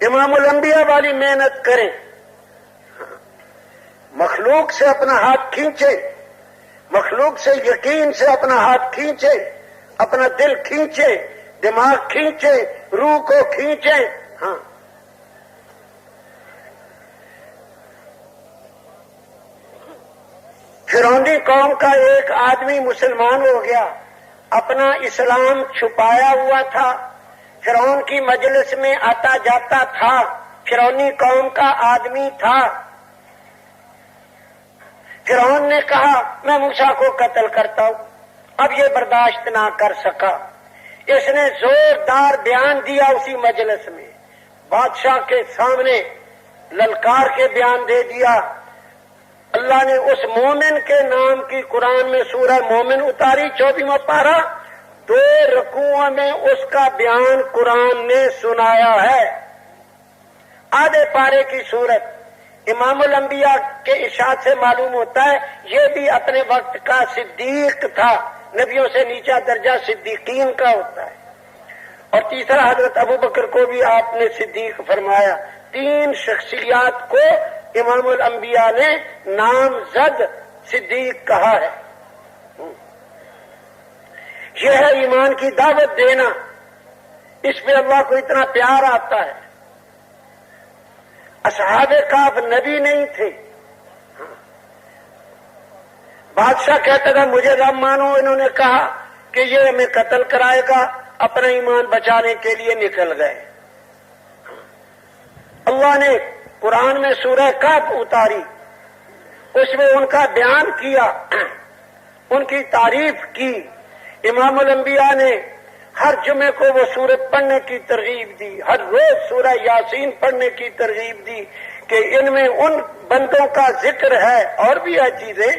امام الانبیاء والی محنت کریں، مخلوق سے اپنا ہاتھ کھینچے، مخلوق سے یقین سے اپنا ہاتھ کھینچے، اپنا دل کھینچے، دماغ کھینچے، روح کو کھینچے. ہاں فرعونی قوم کا ایک آدمی مسلمان ہو گیا، اپنا اسلام چھپایا ہوا تھا، فرعون کی مجلس میں آتا جاتا تھا، فرعونی قوم کا آدمی تھا. فرعون نے کہا میں موسیٰ کو قتل کرتا ہوں. اب یہ برداشت نہ کر سکا، اس نے زوردار بیان دیا اسی مجلس میں، بادشاہ کے سامنے للکار کے بیان دے دیا. اللہ نے اس مومن کے نام کی قرآن میں سورہ مومن اتاری 14واں پارہ، 2 رکوعوں میں اس کا بیان قرآن نے سنایا ہے. آدھے پارے کی صورت امام الانبیاء کے ارشاد سے معلوم ہوتا ہے یہ بھی اپنے وقت کا صدیق تھا، نبیوں سے نیچا درجہ صدیقین کا ہوتا ہے. اور تیسرا حضرت ابوبکر کو بھی آپ نے صدیق فرمایا. 3 شخصیات کو امام الانبیاء نے نامزد صدیق کہا ہے. یہ ہے ایمان کی دعوت دینا، اس پہ اللہ کو اتنا پیار آتا ہے. اصحاب کہف نبی نہیں تھے، بادشاہ کہتا تھا مجھے رب مانو، انہوں نے کہا کہ یہ ہمیں قتل کرائے گا، اپنا ایمان بچانے کے لیے نکل گئے. اللہ نے قرآن میں سورہ کہف اتاری، اس میں ان کا بیان کیا، ان کی تعریف کی. امام الانبیاء نے ہر جمعے کو وہ سورت پڑھنے کی ترغیب دی، ہر روز سورہ یاسین پڑھنے کی ترغیب دی کہ ان میں ان بندوں کا ذکر ہے، اور بھی ہے چیزیں،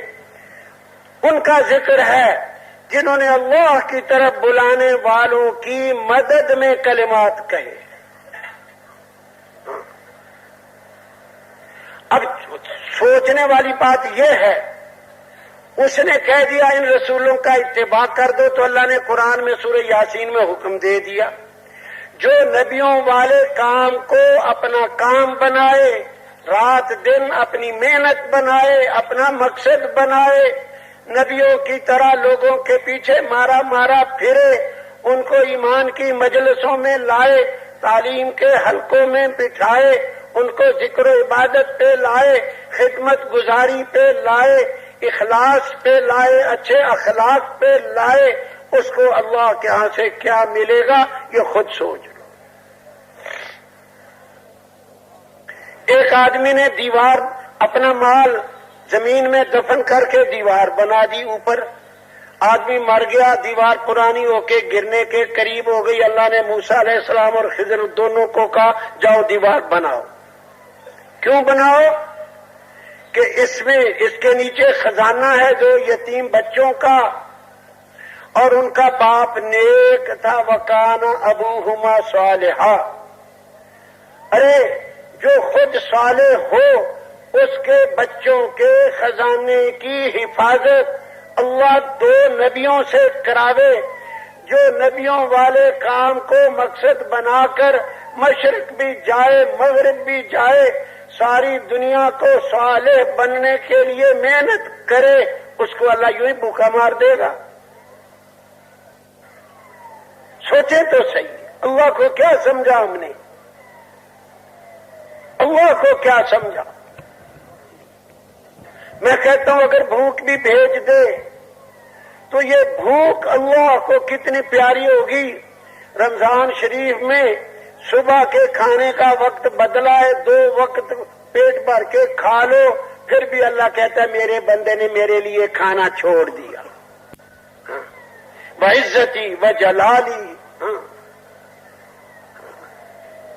ان کا ذکر ہے جنہوں نے اللہ کی طرف بلانے والوں کی مدد میں کلمات کہے. اب سوچنے والی بات یہ ہے، اس نے کہہ دیا ان رسولوں کا اتباع کر دو، تو اللہ نے قرآن میں سورہ یاسین میں حکم دے دیا جو نبیوں والے کام کو اپنا کام بنائے، رات دن اپنی محنت بنائے، اپنا مقصد بنائے، نبیوں کی طرح لوگوں کے پیچھے مارا مارا پھرے، ان کو ایمان کی مجلسوں میں لائے، تعلیم کے حلقوں میں بٹھائے، ان کو ذکر و عبادت پہ لائے، خدمت گزاری پہ لائے، اخلاص پہ لائے، اچھے اخلاق پہ لائے. اس کو اللہ کے ہاں سے کیا ملے گا یہ خود سوچ لو. ایک آدمی نے دیوار، اپنا مال زمین میں دفن کر کے دیوار بنا دی اوپر. آدمی مر گیا، دیوار پرانی ہو کے گرنے کے قریب ہو گئی. اللہ نے موسیٰ علیہ السلام اور خضر دونوں کو کہا جاؤ دیوار بناؤ. کیوں بناؤ؟ کہ اس میں اس کے نیچے خزانہ ہے جو یتیم بچوں کا، اور ان کا باپ نیک تھا، وکان ابوہما صالحا. ارے جو خود صالح ہو اس کے بچوں کے خزانے کی حفاظت اللہ 2 نبیوں سے کراوے، جو نبیوں والے کام کو مقصد بنا کر مشرق بھی جائے مغرب بھی جائے، ساری دنیا کو صالح بننے کے لیے محنت کرے، اس کو اللہ یوں ہی بھوکا مار دے گا. سوچیں تو صحیح، اللہ کو کیا سمجھا ہم نے، اللہ کو کیا سمجھا. میں کہتا ہوں اگر بھوک بھی بھیج دے تو یہ بھوک اللہ کو کتنی پیاری ہوگی. رمضان شریف میں صبح کے کھانے کا وقت بدلا ہے، 2 وقت پیٹ بھر کے کھا لو، پھر بھی اللہ کہتا ہے میرے بندے نے میرے لیے کھانا چھوڑ دیا. وعزتی وجلالی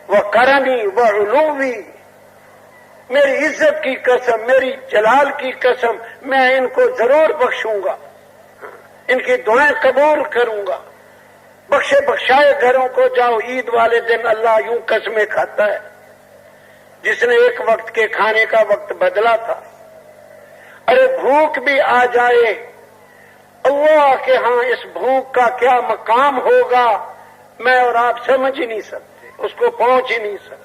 وکرمی وعلوی، میری عزت کی قسم، میری جلال کی قسم، میں ان کو ضرور بخشوں گا، ان کی دعائیں قبول کروں گا. بخشے بخشائے گھروں کو جاؤ. عید والے دن اللہ یوں قسمیں کھاتا ہے جس نے ایک وقت کے کھانے کا وقت بدلا تھا. ارے بھوک بھی آ جائے، اللہ کے ہاں اس بھوک کا کیا مقام ہوگا میں اور آپ سمجھ ہی نہیں سکتے، اس کو پہنچ ہی نہیں سکتے.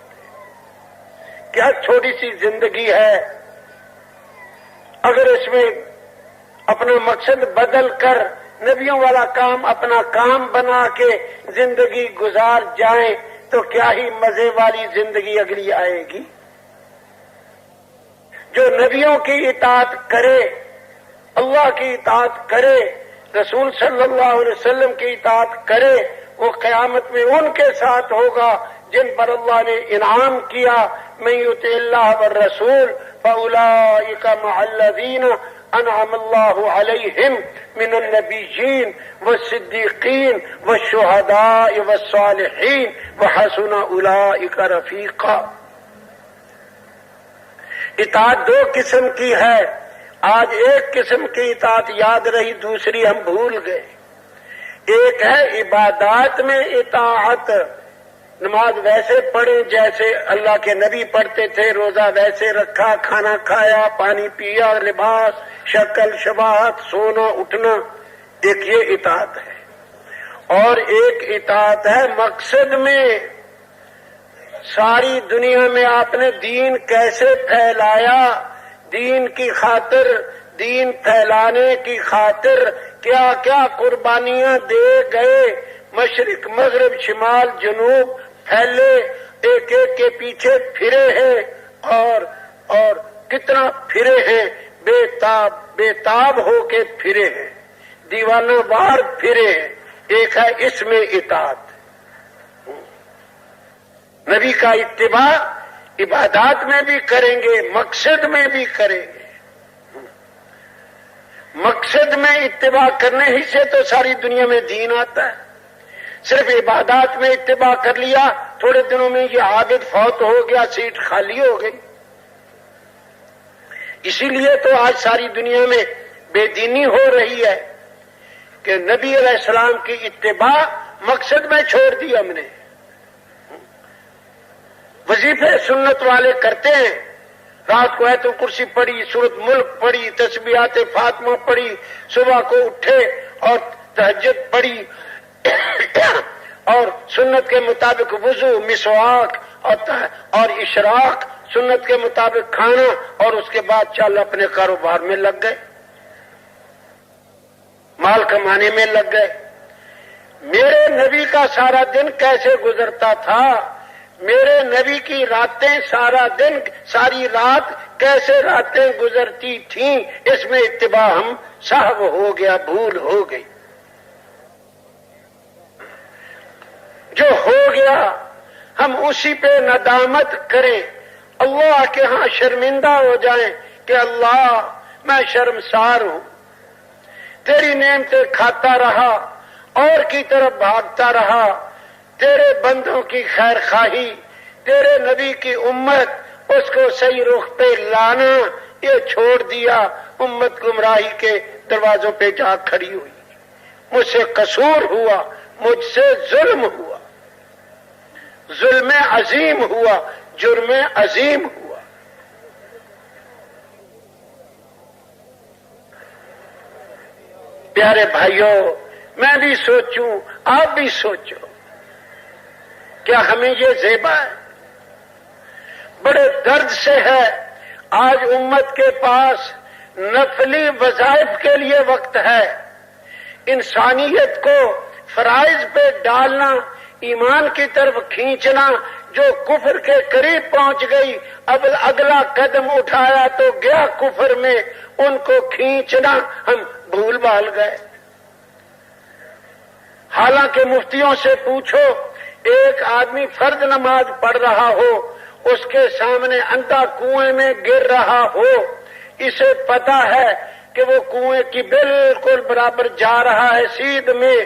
کیا چھوٹی سی زندگی ہے، اگر اس میں اپنا مقصد بدل کر نبیوں والا کام اپنا کام بنا کے زندگی گزار جائیں تو کیا ہی مزے والی زندگی اگلی آئے گی۔ جو نبیوں کی اطاعت کرے، اللہ کی اطاعت کرے، رسول صلی اللہ علیہ وسلم کی اطاعت کرے، وہ قیامت میں ان کے ساتھ ہوگا جن پر اللہ نے انعام کیا، من یطع اللہ والرسول فاولئک مع الذین انعم اللہ علیہم من النبیین والصدیقین والشہداء والصالحین وحسن اولئک رفیقا۔ اطاعت دو قسم کی ہے، آج ایک قسم کی اطاعت یاد رہی، دوسری ہم بھول گئے۔ ایک ہے عبادات میں اطاعت، نماز ویسے پڑھیں جیسے اللہ کے نبی پڑھتے تھے، روزہ ویسے رکھا، کھانا کھایا، پانی پیا، لباس، شکل شباہت، سونا اٹھنا، ایک یہ اطاعت ہے۔ اور ایک اطاعت ہے مقصد میں، ساری دنیا میں آپ نے دین کیسے پھیلایا، دین کی خاطر، دین پھیلانے کی خاطر کیا کیا قربانیاں دے گئے، مشرق مغرب شمال جنوب پھیلے، ایک ایک کے پیچھے پھرے ہیں، اور کتنا پھرے ہیں، بے تاب ہو کے پھرے ہیں، دیوانہ وار پھرے ہیں۔ ایک ہے اس میں اطاعت، نبی کا اتباع عبادات میں بھی کریں گے، مقصد میں بھی کریں گے۔ مقصد میں اتباع کرنے ہی سے تو ساری دنیا میں دین آتا ہے۔ صرف عبادات میں اتباع کر لیا، تھوڑے دنوں میں یہ عابد فوت ہو گیا، سیٹ خالی ہو گئی۔ اسی لیے تو آج ساری دنیا میں بے دینی ہو رہی ہے کہ نبی علیہ السلام کی اتباع مقصد میں چھوڑ دی ہم نے۔ وظیفے سنت والے کرتے ہیں، رات کو آیت الکرسی پڑھی، سورۃ ملک پڑھی، تسبیحات فاطمہ پڑھی، صبح کو اٹھے اور تہجد پڑھی، اور سنت کے مطابق وضو، مسواک اور اشراق، سنت کے مطابق کھانا، اور اس کے بعد چل اپنے کاروبار میں لگ گئے، مال کمانے میں لگ گئے۔ میرے نبی کا سارا دن کیسے گزرتا تھا، میرے نبی کی راتیں سارا دن، ساری رات کیسے راتیں گزرتی تھیں، اس میں اتباع ہم صاحب ہو گیا، بھول ہو گئی۔ جو ہو گیا ہم اسی پہ ندامت کریں، اللہ کے ہاں شرمندہ ہو جائیں کہ اللہ میں شرمسار ہوں، تیری نعمتیں کھاتا رہا اور کی طرف بھاگتا رہا، تیرے بندوں کی خیر خواہی، تیرے نبی کی امت، اس کو صحیح رخ پہ لانا یہ چھوڑ دیا، امت گمراہی کے دروازوں پہ جا کھڑی ہوئی۔ مجھ سے قصور ہوا، مجھ سے ظلم ہوا، ظلم عظیم ہوا، جرم عظیم ہوا۔ پیارے بھائیوں، میں بھی سوچوں، آپ بھی سوچو، کیا ہمیں یہ زیبا ہے؟ بڑے درد سے ہے آج امت کے پاس نفلی وظائف کے لیے وقت ہے، انسانیت کو فرائض پہ ڈالنا، ایمان کی طرف کھینچنا، جو کفر کے قریب پہنچ گئی، اب اگلا قدم اٹھایا تو گیا کفر میں، ان کو کھینچنا ہم بھول بھال گئے۔ حالانکہ مفتیوں سے پوچھو، ایک آدمی فرض نماز پڑھ رہا ہو، اس کے سامنے اندھا کنویں میں گر رہا ہو، اسے پتا ہے کہ وہ کنویں کی بالکل برابر جا رہا ہے سیدھ میں،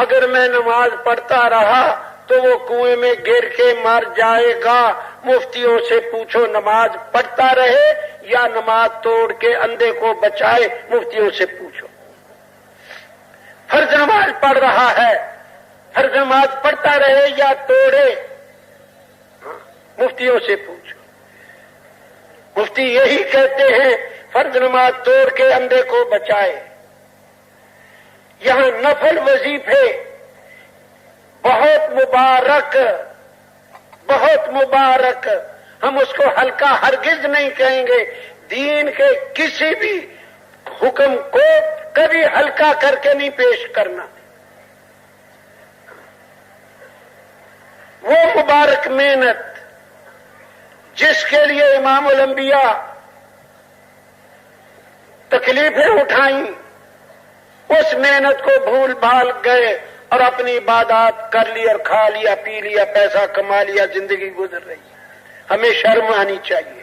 اگر میں نماز پڑھتا رہا تو وہ کنویں میں گر کے مر جائے گا۔ مفتیوں سے پوچھو نماز پڑھتا رہے یا نماز توڑ کے اندھے کو بچائے، مفتیوں سے پوچھو۔ فرض نماز پڑھ رہا ہے، فرض نماز پڑھتا رہے یا توڑے، مفتیوں سے پوچھو۔ مفتی یہی کہتے ہیں فرض نماز توڑ کے اندھے کو بچائے۔ یہاں نفل وظیفے بہت مبارک، بہت مبارک، ہم اس کو ہلکا ہرگز نہیں کہیں گے. دین کے کسی بھی حکم کو کبھی ہلکا کر کے نہیں پیش کرنا. وہ مبارک محنت جس کے لیے امام الانبیاء تکلیفیں اٹھائیں، اس محنت کو بھول بھال گئے اور اپنی عبادات کر لی اور کھا لیا، پی لیا، پیسہ کما لیا، زندگی گزر رہی ہے. ہمیں شرم آنی چاہیے.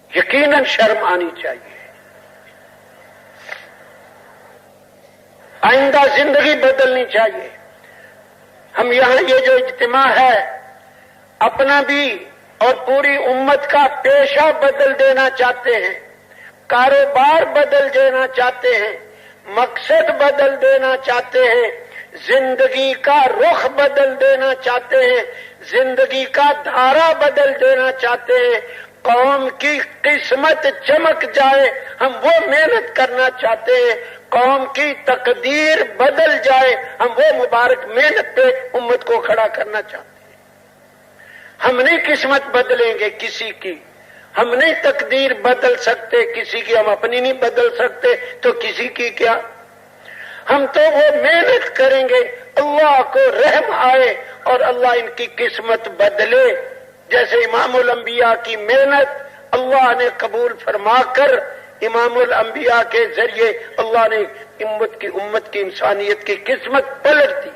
یقیناً شرم آنی چاہیے. آئندہ زندگی بدلنی چاہیے. ہم یہاں یہ جو اجتماع ہے اپنا بھی اور پوری امت کا پیشہ بدل دینا چاہتے ہیں، کاروبار بدل دینا چاہتے ہیں، مقصد بدل دینا چاہتے ہیں، زندگی کا رخ بدل دینا چاہتے ہیں، زندگی کا دھارا بدل دینا چاہتے ہیں. قوم کی قسمت چمک جائے ہم وہ محنت کرنا چاہتے ہیں. قوم کی تقدیر بدل جائے ہم وہ مبارک محنت پہ امت کو کھڑا کرنا چاہتے ہیں. ہم نہیں قسمت بدلیں گے کسی کی، ہم نہیں تقدیر بدل سکتے کسی کی، ہم اپنی نہیں بدل سکتے تو کسی کی کیا. ہم تو وہ محنت کریں گے اللہ کو رحم آئے اور اللہ ان کی قسمت بدلے. جیسے امام الانبیاء کی محنت اللہ نے قبول فرما کر امام الانبیاء کے ذریعے اللہ نے امت کی انسانیت کی قسمت پلٹ دی.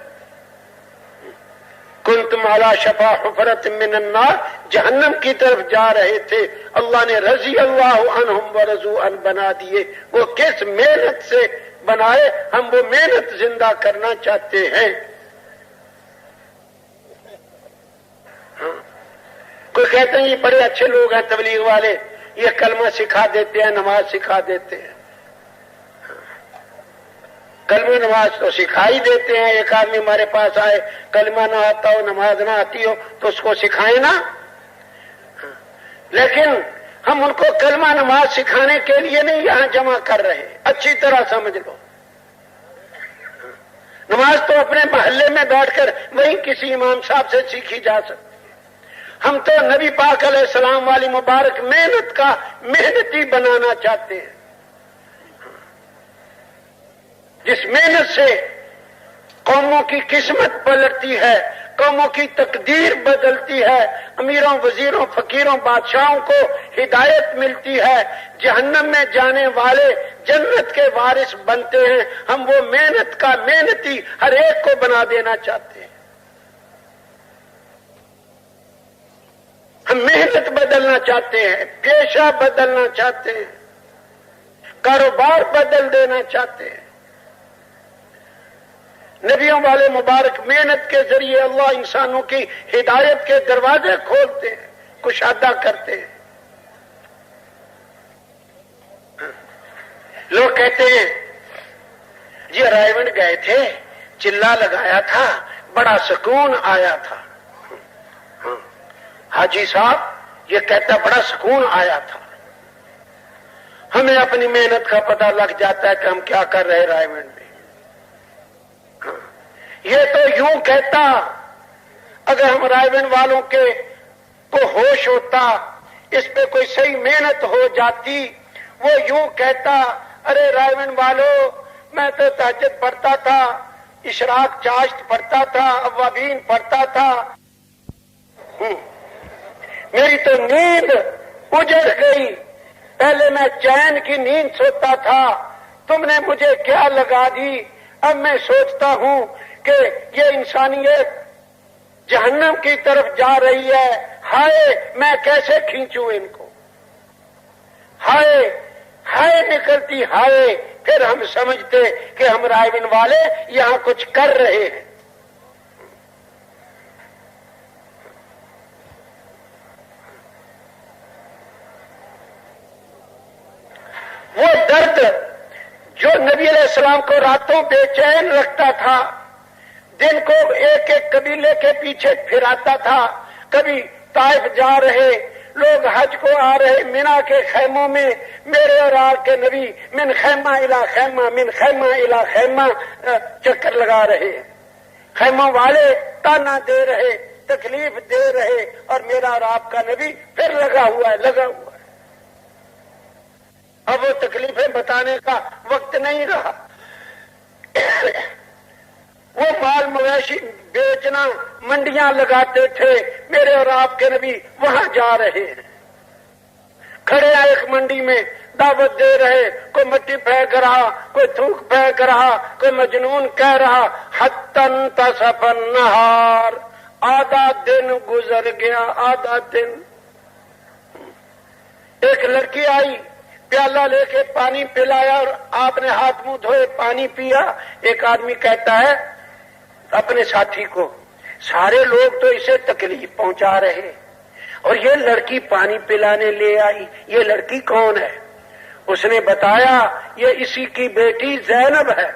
کنتم علی شفا حفرۃ من النار، جہنم کی طرف جا رہے تھے، اللہ نے رضی اللہ عنہم ورضوا عنہ بنا دیے. وہ کس محنت سے بنائے؟ ہم وہ محنت زندہ کرنا چاہتے ہیں. کوئی کہتے ہیں یہ بڑے اچھے لوگ ہیں تبلیغ والے، یہ کلمہ سکھا دیتے ہیں، نماز سکھا دیتے ہیں. کلمہ نماز تو سکھا ہی دیتے ہیں. ایک آدمی ہمارے پاس آئے، کلمہ نہ آتا ہو، نماز نہ آتی ہو تو اس کو سکھائیں نا. لیکن ہم ان کو کلمہ نماز سکھانے کے لیے نہیں یہاں جمع کر رہے. اچھی طرح سمجھ لو، نماز تو اپنے محلے میں بیٹھ کر وہیں کسی امام صاحب سے سیکھی جا سکتی. ہم تو نبی پاک علیہ السلام والی مبارک محنت کا محنتی بنانا چاہتے ہیں، جس محنت سے قوموں کی قسمت پلٹتی ہے، قوموں کی تقدیر بدلتی ہے، امیروں، وزیروں، فقیروں، بادشاہوں کو ہدایت ملتی ہے، جہنم میں جانے والے جنت کے وارث بنتے ہیں. ہم وہ محنت کا محنتی ہر ایک کو بنا دینا چاہتے ہیں. ہم محنت بدلنا چاہتے ہیں، پیشہ بدلنا چاہتے ہیں، کاروبار بدل دینا چاہتے ہیں. نبیوں والے مبارک محنت کے ذریعے اللہ انسانوں کی ہدایت کے دروازے کھولتے ہیں، کشادہ کرتے ہیں. لوگ کہتے ہیں یہ رائے گنج گئے تھے، چلا لگایا تھا، بڑا سکون آیا تھا. حاجی صاحب یہ کہتا بڑا سکون آیا تھا. ہمیں اپنی محنت کا پتہ لگ جاتا ہے کہ ہم کیا کر رہے رائے گنج میں. یہ تو یوں کہتا، اگر ہم رائے گنج والوں کے کو ہوش ہوتا، اس پہ کوئی صحیح محنت ہو جاتی، وہ یوں کہتا ارے رائے گنج والوں میں تو تہجد پڑھتا تھا، اشراق چاشت پڑھتا تھا، اوابین پڑھتا تھا، میری تو نیند اجڑ گئی. پہلے میں چین کی نیند سوتا تھا، تم نے مجھے کیا لگا دی. اب میں سوچتا ہوں کہ یہ انسانیت جہنم کی طرف جا رہی ہے، ہائے میں کیسے کھینچوں ان کو. ہائے ہائے نکلتی ہائے. پھر ہم سمجھتے کہ ہم رائے گنج والے یہاں کچھ کر رہے ہیں. وہ درد جو نبی علیہ السلام کو راتوں بے چین رکھتا تھا، دن کو ایک ایک قبیلے کے پیچھے پھراتا تھا. کبھی طائف جا رہے لوگ، حج کو آ رہے، مینا کے خیموں میں میرے اور آپ کے نبی من خیمہ الی خیمہ، من خیمہ الی خیمہ چکر لگا رہے. خیموں والے تانا دے رہے، تکلیف دے رہے، اور میرا اور آپ کا نبی پھر لگا ہوا ہے، لگا ہوا ہے۔ اب وہ تکلیفیں بتانے کا وقت نہیں رہا۔ وہ مال مویشی بیچنا، منڈیاں لگاتے تھے، میرے اور آپ کے نبی وہاں جا رہے ہیں، کھڑے ہیں ایک منڈی میں، دعوت دے رہے، کوئی مٹی پھینک رہا، کوئی تھوک پھینک رہا، کوئی مجنون کہہ رہا، حتی انتصف النہار، آدھا دن گزر گیا، آدھا دن۔ ایک لڑکی آئی، پیالہ لے کے پانی پلایا، اور آپ نے ہاتھ منہ دھوئے، پانی پیا۔ ایک آدمی کہتا ہے اپنے ساتھی کو، سارے لوگ تو اسے تکلیف پہنچا رہے، اور یہ لڑکی پانی پلانے لے آئی، یہ لڑکی کون ہے؟ اس نے بتایا یہ اسی کی بیٹی زینب ہے۔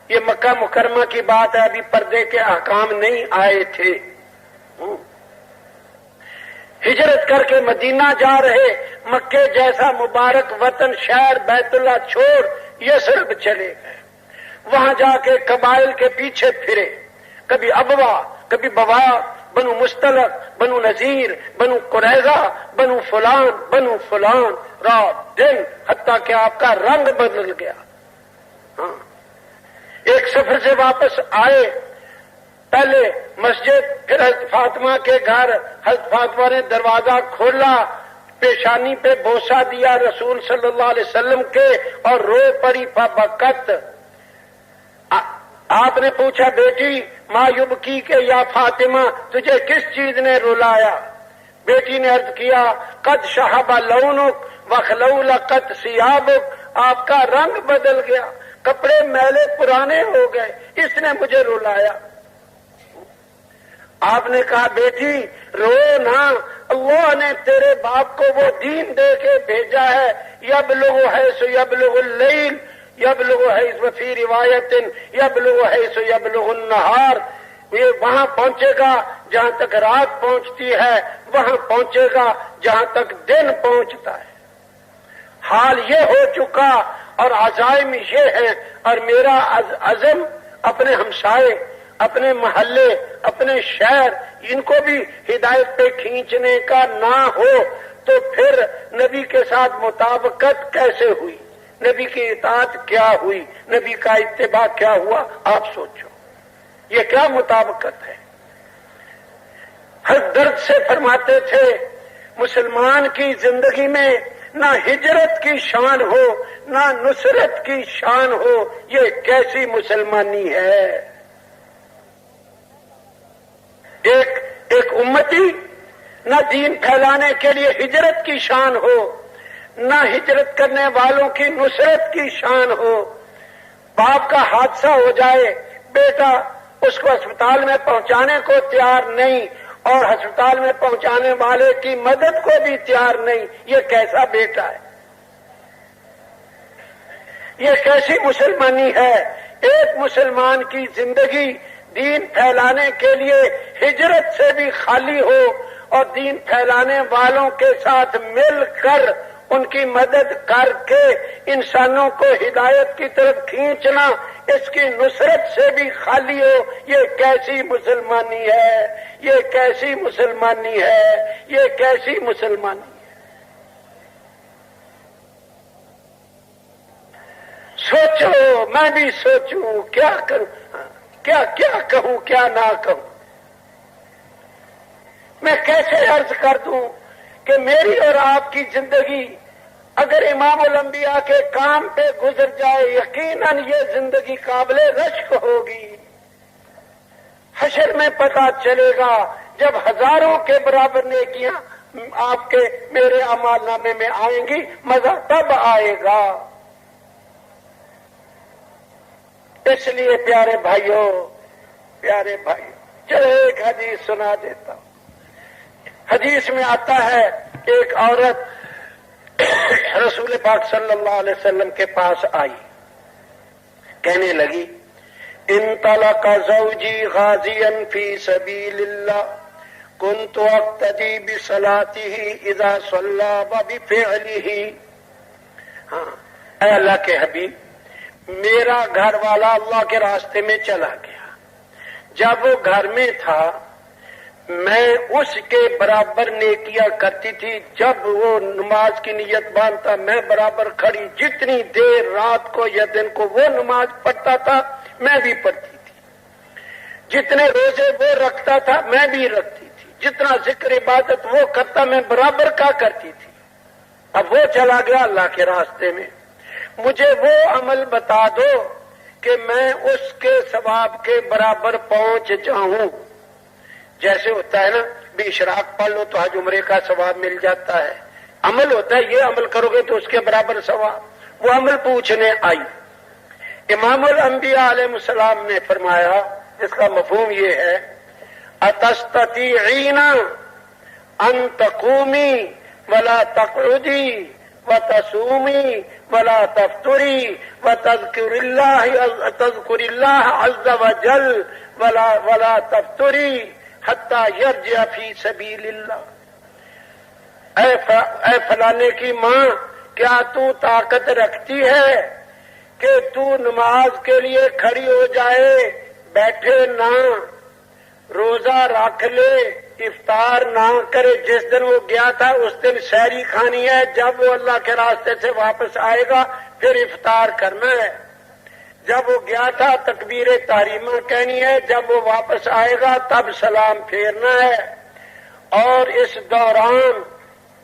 یہ مکہ مکرمہ کی بات ہے، ابھی پردے کے احکام نہیں آئے تھے۔ ہجرت کر کے مدینہ جا رہے، مکے جیسا مبارک وطن، شہر بیت اللہ چھوڑ یثرب چلے گئے۔ وہاں جا کے قبائل کے پیچھے پھرے، کبھی ابوا، کبھی بوا، بنو مستلق، بنو نذیر، بنو قریظہ، بنو فلان، رات دن، حتیٰ کہ آپ کا رنگ بدل گیا۔ ایک سفر سے واپس آئے، پہلے مسجد، پھر حضرت فاطمہ کے گھر، حضرت فاطمہ نے دروازہ کھولا، پیشانی پہ بوسہ دیا رسول صلی اللہ علیہ وسلم کے، اور رو پڑی فبکت۔ آپ نے پوچھا بیٹی ما یبکی کے یا فاطمہ، تجھے کس چیز نے رلایا؟ بیٹی نے عرض کیا قد شہب لونک وخلولقت ثیابک، آپ کا رنگ بدل گیا، کپڑے میلے پرانے ہو گئے، اس نے مجھے رلایا۔ آپ نے کہا بیٹی رو نہ، اللہ نے تیرے باپ کو وہ دین دے کے بھیجا ہے، یبلغ حیث یبلغ اللیل، یبلغ حیث وفی روایت یبلغ حیث یبلغ النہار، یہ وہاں پہنچے گا جہاں تک رات پہنچتی ہے، وہاں پہنچے گا جہاں تک دن پہنچتا ہے۔ حال یہ ہو چکا اور عزائم یہ ہیں، اور میرا عزم اپنے ہمسائے، اپنے محلے، اپنے شہر، ان کو بھی ہدایت پہ کھینچنے کا نہ ہو تو پھر نبی کے ساتھ مطابقت کیسے ہوئی، نبی کی اطاعت کیا ہوئی، نبی کا اتباع کیا ہوا؟ آپ سوچو یہ کیا مطابقت ہے۔ ہر درد سے فرماتے تھے مسلمان کی زندگی میں نہ ہجرت کی شان ہو نہ نصرت کی شان ہو، یہ کیسی مسلمانی ہے؟ ایک امتی نہ دین پھیلانے کے لیے ہجرت کی شان ہو، نہ ہجرت کرنے والوں کی نصرت کی شان ہو۔ باپ کا حادثہ ہو جائے، بیٹا اس کو اسپتال میں پہنچانے کو تیار نہیں، اور ہسپتال میں پہنچانے والے کی مدد کو بھی تیار نہیں، یہ کیسا بیٹا ہے؟ یہ کیسی مسلمانی ہے؟ ایک مسلمان کی زندگی دین پھیلانے کے لیے ہجرت سے بھی خالی ہو، اور دین پھیلانے والوں کے ساتھ مل کر ان کی مدد کر کے انسانوں کو ہدایت کی طرف کھینچنا، اس کی نصرت سے بھی خالی ہو، یہ کیسی مسلمانی ہے؟ یہ کیسی مسلمانی ہے؟ یہ کیسی مسلمانی ہے؟ سوچو، میں بھی سوچوں، کیا کروں، کیا کہوں، کیا نہ کہوں؟ میں کیسے عرض کر دوں کہ میری اور آپ کی زندگی اگر امام الانبیاء کے کام پہ گزر جائے، یقیناً یہ زندگی قابل رشک ہوگی۔ حشر میں پتہ چلے گا جب ہزاروں کے برابر نیکیاں آپ کے میرے اعمال نامے میں آئیں گی، مزہ تب آئے گا۔ اس لیے پیارے بھائیوں، چلو ایک حدیث سنا دیتا ہوں۔ حدیث میں آتا ہے کہ ایک عورت رسول پاک صلی اللہ علیہ وسلم کے پاس آئی، کہنے لگی انطلق زوجی غازیا فی سبیل اللہ کنت اقتدی بصلاته اذا صلی وبفعله۔ ہاں اے اللہ کے حبیب، میرا گھر والا اللہ کے راستے میں چلا گیا، جب وہ گھر میں تھا میں اس کے برابر نیکیاں کرتی تھی. جب وہ نماز کی نیت باندھتا میں برابر کھڑی. جتنی دیر رات کو یا دن کو وہ نماز پڑھتا تھا میں بھی پڑھتی تھی. جتنے روزے وہ رکھتا تھا میں بھی رکھتی تھی. جتنا ذکر عبادت وہ کرتا میں برابر کا کرتی تھی. اب وہ چلا گیا اللہ کے راستے میں. مجھے وہ عمل بتا دو کہ میں اس کے ثواب کے برابر پہنچ جاؤں. جیسے ہوتا ہے نا بھی اشراق پڑھ لو تو حج عمرے کا ثواب مل جاتا ہے. عمل ہوتا ہے یہ عمل کرو گے تو اس کے برابر ثواب. وہ عمل پوچھنے آئی. امام الانبیاء علیہ السلام نے فرمایا اس کا مفہوم یہ ہے اتستطیعین ان تقومی ولا تقعدی وتصومی ولا تفطری وتذکر اللہ عز وجل ولا تفطری حتی یرجع فی سبیل اللہ. اے فلانے کی ماں کیا تو طاقت رکھتی ہے کہ تو نماز کے لیے کھڑی ہو جائے بیٹھے نہ روزہ رکھ لے افطار نہ کرے. جس دن وہ گیا تھا اس دن سحری کھانی ہے. جب وہ اللہ کے راستے سے واپس آئے گا پھر افطار کرنا ہے. جب وہ گیا تھا تکبیر تحریمہ کہنی ہے. جب وہ واپس آئے گا تب سلام پھیرنا ہے. اور اس دوران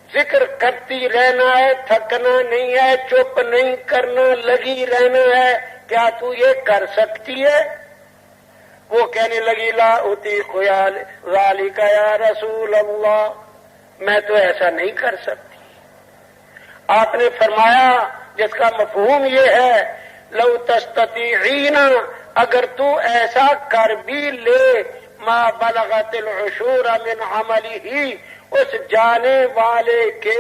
ذکر کرتی رہنا ہے. تھکنا نہیں ہے. چپ نہیں کرنا. لگی رہنا ہے. کیا تو یہ کر سکتی ہے؟ وہ کہنے لگی لا اطیق ذالک یا رسول اللہ میں تو ایسا نہیں کر سکتی. آپ نے فرمایا جس کا مفہوم یہ ہے لو تستطیعین اگر تو ایسا کر بھی لے ما بلغت العشور من عملہ اس جانے والے کے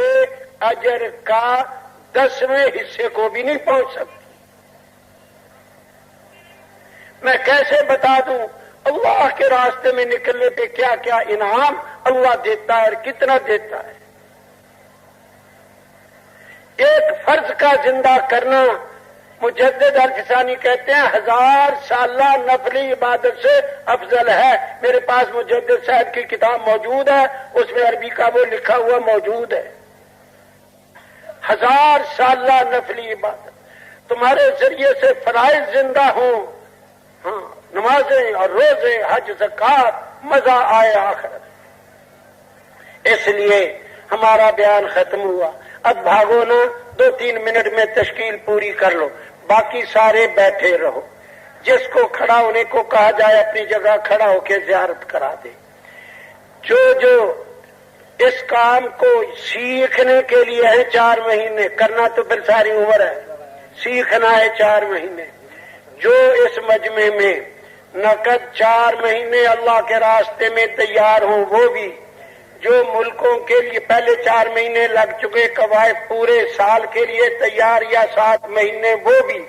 اجر کا 10ویں حصے کو بھی نہیں پہنچ سکتی. میں کیسے بتا دوں اللہ کے راستے میں نکلنے پہ کیا کیا انعام اللہ دیتا ہے اور کتنا دیتا ہے. ایک فرض کا زندہ کرنا مجدد الفسانی کہتے ہیں 1000 سالہ نفلی عبادت سے افضل ہے. میرے پاس مجدد صاحب کی کتاب موجود ہے اس میں عربی کا وہ لکھا ہوا موجود ہے. 1000 سالہ نفلی عبادت تمہارے ذریعے سے فرائض زندہ ہوں. ہاں نمازیں اور روزے حج زکات مزہ آئے آخرت. اس لیے ہمارا بیان ختم ہوا. اب بھاگو نا 2-3 منٹ میں تشکیل پوری کر لو. باقی سارے بیٹھے رہو. جس کو کھڑا ہونے کو کہا جائے اپنی جگہ کھڑا ہو کے زیارت کرا دے. جو اس کام کو سیکھنے کے لیے ہے 4 مہینے کرنا تو پھر ساری عمر ہے. سیکھنا ہے 4 مہینے. جو اس مجمع میں نقد 4 مہینے اللہ کے راستے میں تیار ہوں وہ بھی. جو ملکوں کے لیے پہلے 4 مہینے لگ چکے قواعد پورے سال کے لیے تیار یا 7 مہینے وہ بھی.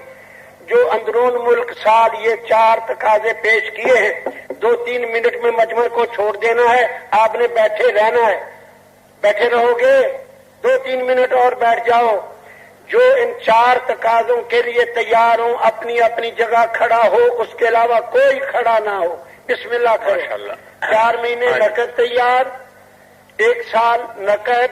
جو اندرون ملک سال یہ 4 تقاضے پیش کیے ہیں 2-3 منٹ میں مجمع کو چھوڑ دینا ہے. آپ نے بیٹھے رہنا ہے. بیٹھے رہو گے 2-3 منٹ اور بیٹھ جاؤ. جو ان 4 تقاضوں کے لیے تیار ہوں اپنی اپنی جگہ کھڑا ہو. اس کے علاوہ کوئی کھڑا نہ ہو. بسم اللہ کرے. 4 مہینے نقد تیار 1 سال نقد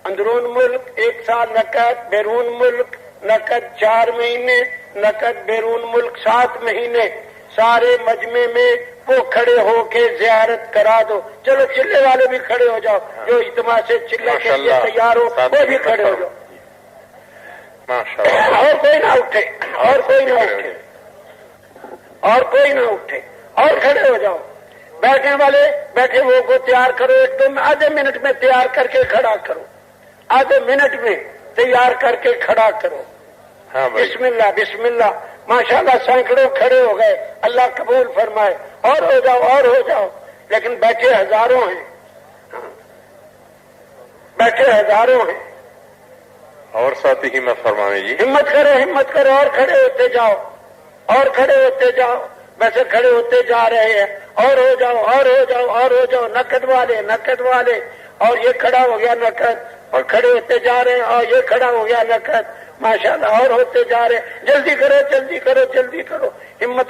اندرون ملک 1 سال نقد بیرون ملک نقد 4 مہینے نقد بیرون ملک 7 مہینے. سارے مجمع میں وہ کھڑے ہو کے زیارت کرا دو. چلو چلے والے بھی کھڑے ہو جاؤ. جو اجتماع سے چلے کے لیے تیار ہو وہ بھی کھڑے ہو جاؤ. اور کوئی نہ اٹھے. اور کوئی نہ اٹھے. اور کوئی نہ اٹھے. اور کھڑے ہو جاؤ. بیٹھنے والے بیٹھے وہ کو تیار کرو. 1-2 آدھے منٹ میں تیار کر کے کھڑا کرو. آدھے منٹ میں تیار کر کے کھڑا کرو. بسم اللہ بسم اللہ. ماشاءاللہ سینکڑوں کھڑے ہو گئے. اللہ قبول فرمائے. اور ہو جاؤ اور ہو جاؤ. لیکن بیٹھے ہزاروں ہیں. بیٹھے ہزاروں ہیں. اور ساتھ ہی میں فرمائیں جی ہمت کرو اور کھڑے ہوتے جاؤ. اور کھڑے ہوتے جاؤ. ویسے کھڑے ہوتے جا رہے ہیں. اور ہو جاؤ اور ہو جاؤ اور ہو جاؤ. نقد والے اور یہ کھڑا ہو گیا نقد اور کھڑے ہوتے جا رہے ہیں. اور یہ کھڑا ہو گیا نقد ماشاءاللہ اور ہوتے جا رہے ہیں. جلدی کرو. ہمت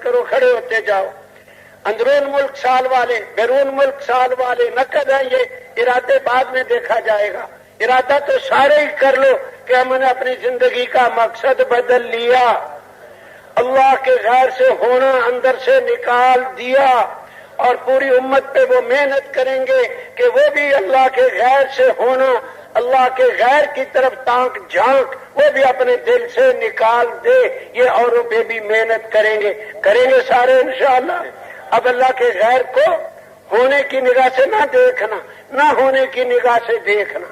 کرو. کھڑے ہوتے جاؤ. اندرون ملک سال والے، بیرون ملک سال والے، نقد ہیں یہ ارادے بعد میں دیکھا جائے گا. ارادہ تو سارے ہی کر لو کہ ہم نے اپنی زندگی کا مقصد بدل لیا، اللہ کے غیر سے ہونا اندر سے نکال دیا، اور پوری امت پہ وہ محنت کریں گے کہ وہ بھی اللہ کے غیر سے ہونا، اللہ کے غیر کی طرف تانک جھانک وہ بھی اپنے دل سے نکال دے. یہ اوروں پہ بھی محنت کریں گے سارے انشاءاللہ. اب اللہ کے غیر کو ہونے کی نگاہ سے نہ دیکھنا، نہ ہونے کی نگاہ سے دیکھنا،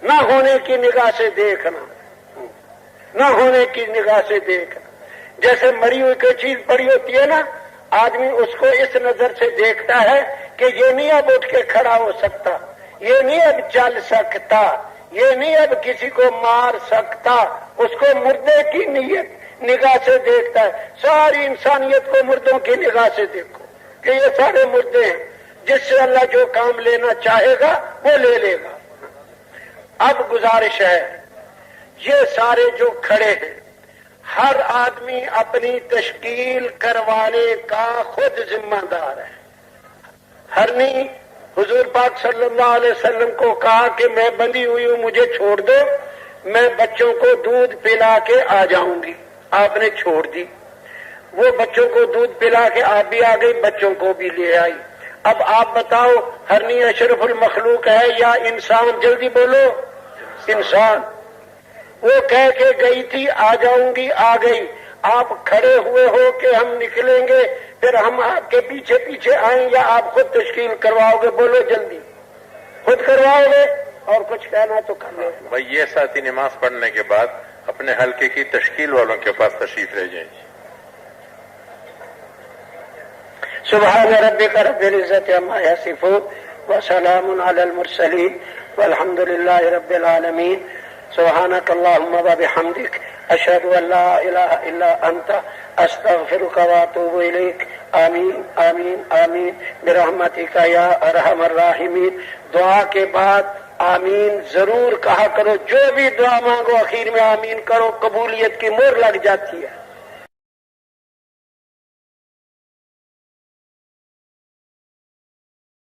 نہ ہونے کی نگاہ سے دیکھنا، نہ ہونے کی نگاہ سے دیکھنا. جیسے مری ہوئی کوئی چیز پڑی ہوتی ہے نا، آدمی اس کو اس نظر سے دیکھتا ہے کہ یہ نہیں اب اٹھ کے کھڑا ہو سکتا، یہ نہیں اب چل سکتا، یہ نہیں اب کسی کو مار سکتا. اس کو مردے کی نگاہ سے دیکھتا ہے. ساری انسانیت کو مردوں کی نگاہ سے دیکھو کہ یہ سارے مردے ہیں، جس سے اللہ جو کام لینا چاہے گا وہ لے لے گا. اب گزارش ہے، یہ سارے جو کھڑے ہیں ہر آدمی اپنی تشکیل کروانے کا خود ذمہ دار ہے. ہر نہیں حضور پاک صلی اللہ علیہ وسلم کو کہا کہ میں بندھی ہوئی ہوں، مجھے چھوڑ دو، میں بچوں کو دودھ پلا کے آ جاؤں گی. آپ نے چھوڑ دی، وہ بچوں کو دودھ پلا کے آپ بھی آ گئی، بچوں کو بھی لے آئی. اب آپ بتاؤ ہرنی اشرف المخلوق ہے یا انسان؟ جلدی بولو. انسان. وہ کہہ کے گئی تھی آ جاؤں گی، آ گئی. آپ کھڑے ہوئے ہو کہ ہم نکلیں گے، پھر ہم آپ کے پیچھے پیچھے آئیں یا آپ خود تشکیل کرواؤ گے؟ بولو جلدی. خود کرواؤ گے؟ اور کچھ کہنا تو کر لو. بھائی یہ ساتھی نماز پڑھنے کے بعد اپنے حلقے کی تشکیل والوں کے پاس تشریف لے جائیں. سبحان ربک رب العزت عما یصفون وسلام علی المرسلین والحمد للہ رب العالمین. سبحانک اللہم وبحمدک اشہد ان لا الہ الا انت استغفرک واتوب الیک. آمین آمین آمین برحمتک یا ارحم الراحمین. دعا کے بعد آمین ضرور کہا کرو. جو بھی دعا مانگو آخر میں آمین کرو، قبولیت کی مہر لگ جاتی ہے.